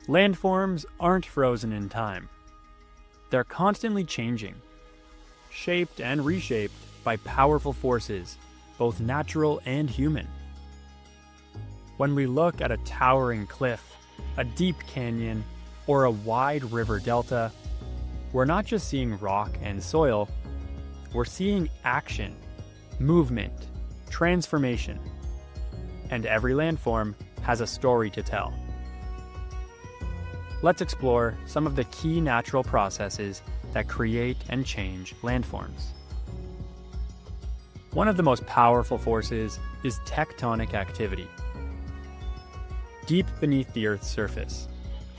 Landforms aren't frozen in time. They're constantly changing, shaped and reshaped by powerful forces, both natural and human. When we look at a towering cliff, a deep canyon, or a wide river delta, we're not just seeing rock and soil, we're seeing action, movement, transformation. And every landform has a story to tell. Let's explore some of the key natural processes that create and change landforms. One of the most powerful forces is tectonic activity. Deep beneath the Earth's surface,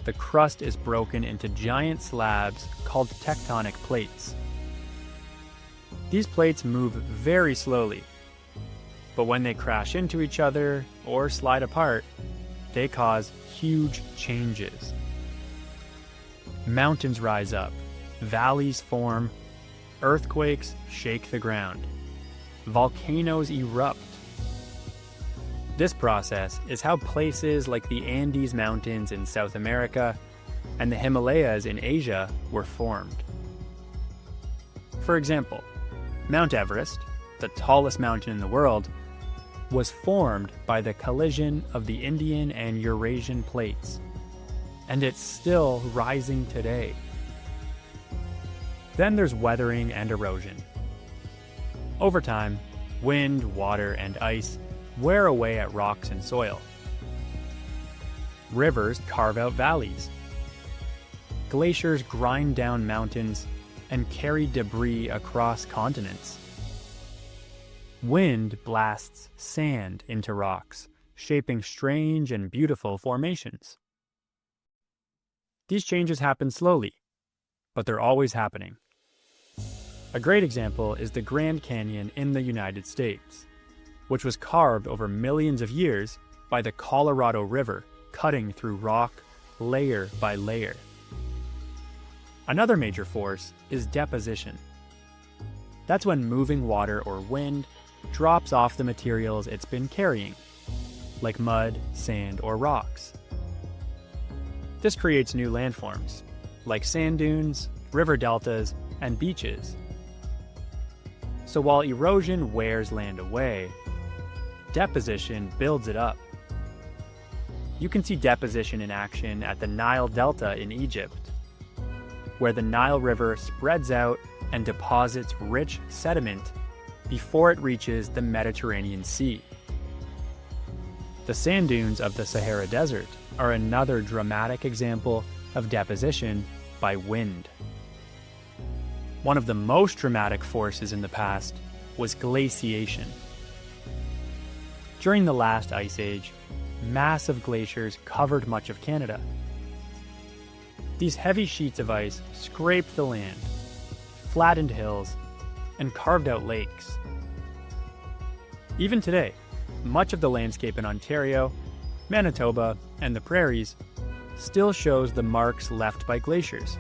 the crust is broken into giant slabs called tectonic plates. These plates move very slowly, but when they crash into each other or slide apart, they cause huge changes. Mountains rise up, valleys form, earthquakes shake the ground, volcanoes erupt. This process is how places like the Andes Mountains in South America and the Himalayas in Asia were formed. For example, Mount Everest, the tallest mountain in the world, was formed by the collision of the Indian and Eurasian plates, and it's still rising today. Then there's weathering and erosion. Over time, wind, water, and ice wear away at rocks and soil. Rivers carve out valleys. Glaciers grind down mountains and carry debris across continents. Wind blasts sand into rocks, shaping strange and beautiful formations. These changes happen slowly, but they're always happening. A great example is the Grand Canyon in the United States, which was carved over millions of years by the Colorado River cutting through rock layer by layer. Another major force is deposition. That's when moving water or wind drops off the materials it's been carrying, like mud, sand, or rocks. This creates new landforms, like sand dunes, river deltas, and beaches. So while erosion wears land away, deposition builds it up. You can see deposition in action at the Nile Delta in Egypt, where the Nile River spreads out and deposits rich sediment before it reaches the Mediterranean Sea. The sand dunes of the Sahara Desert are another dramatic example of deposition by wind. One of the most dramatic forces in the past was glaciation. During the last ice age, massive glaciers covered much of Canada. These heavy sheets of ice scraped the land, flattened hills, and carved out lakes. Even today, much of the landscape in Ontario, Manitoba, and the prairies still shows the marks left by glaciers.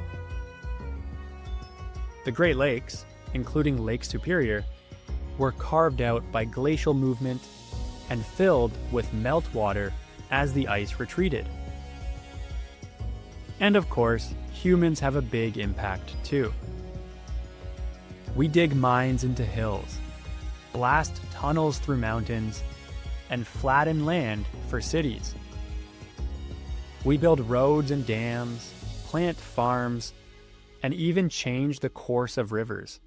The Great Lakes, including Lake Superior, were carved out by glacial movement and filled with meltwater as the ice retreated. And of course, humans have a big impact too. We dig mines into hills, blast tunnels through mountains, and flatten land for cities. We build roads and dams, plant farms, and even change the course of rivers.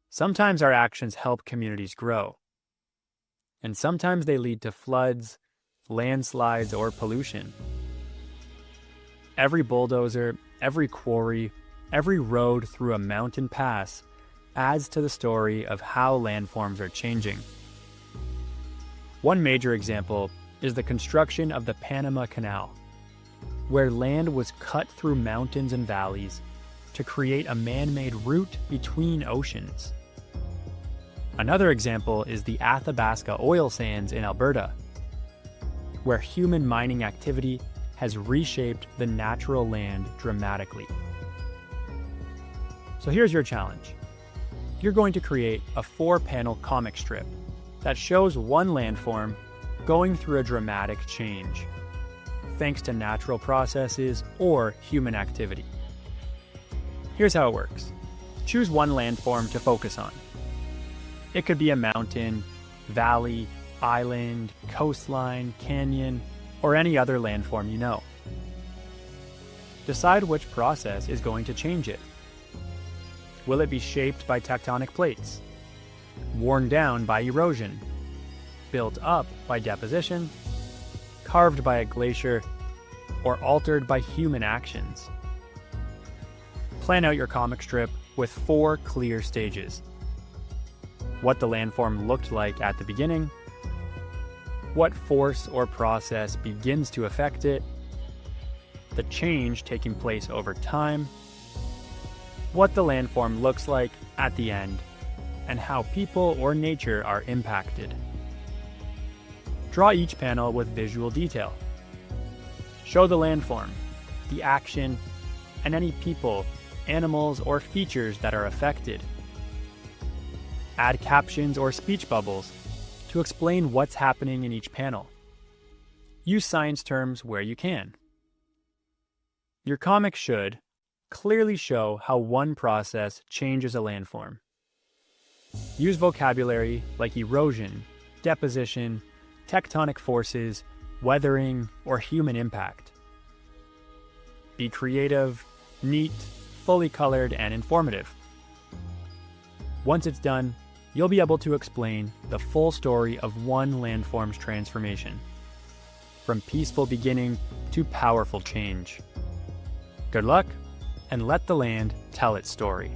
Sometimes our actions help communities grow, and sometimes they lead to floods, landslides, or pollution. Every bulldozer, every quarry, every road through a mountain pass adds to the story of how landforms are changing. One major example is the construction of the Panama Canal, where land was cut through mountains and valleys to create a man-made route between oceans. Another example is the Athabasca oil sands in Alberta, where human mining activity has reshaped the natural land dramatically. So here's your challenge. You're going to create a 4-panel comic strip that shows one landform going through a dramatic change, thanks to natural processes or human activity. Here's how it works. Choose one landform to focus on. It could be a mountain, valley, island, coastline, canyon, or any other landform you know. Decide which process is going to change it. Will it be shaped by tectonic plates, worn down by erosion, built up by deposition, carved by a glacier, or altered by human actions? Plan out your comic strip with 4 clear stages. What the landform looked like at the beginning, what force or process begins to affect it, the change taking place over time, what the landform looks like at the end, and how people or nature are impacted. Draw each panel with visual detail. Show the landform, the action, and any people, animals, or features that are affected. Add captions or speech bubbles to explain what's happening in each panel. Use science terms where you can. Your comic should clearly show how one process changes a landform. Use vocabulary like erosion, deposition, tectonic forces, weathering, or human impact. Be creative, neat, fully colored, and informative. Once it's done, you'll be able to explain the full story of one landform's transformation, from peaceful beginning to powerful change. Good luck, and let the land tell its story.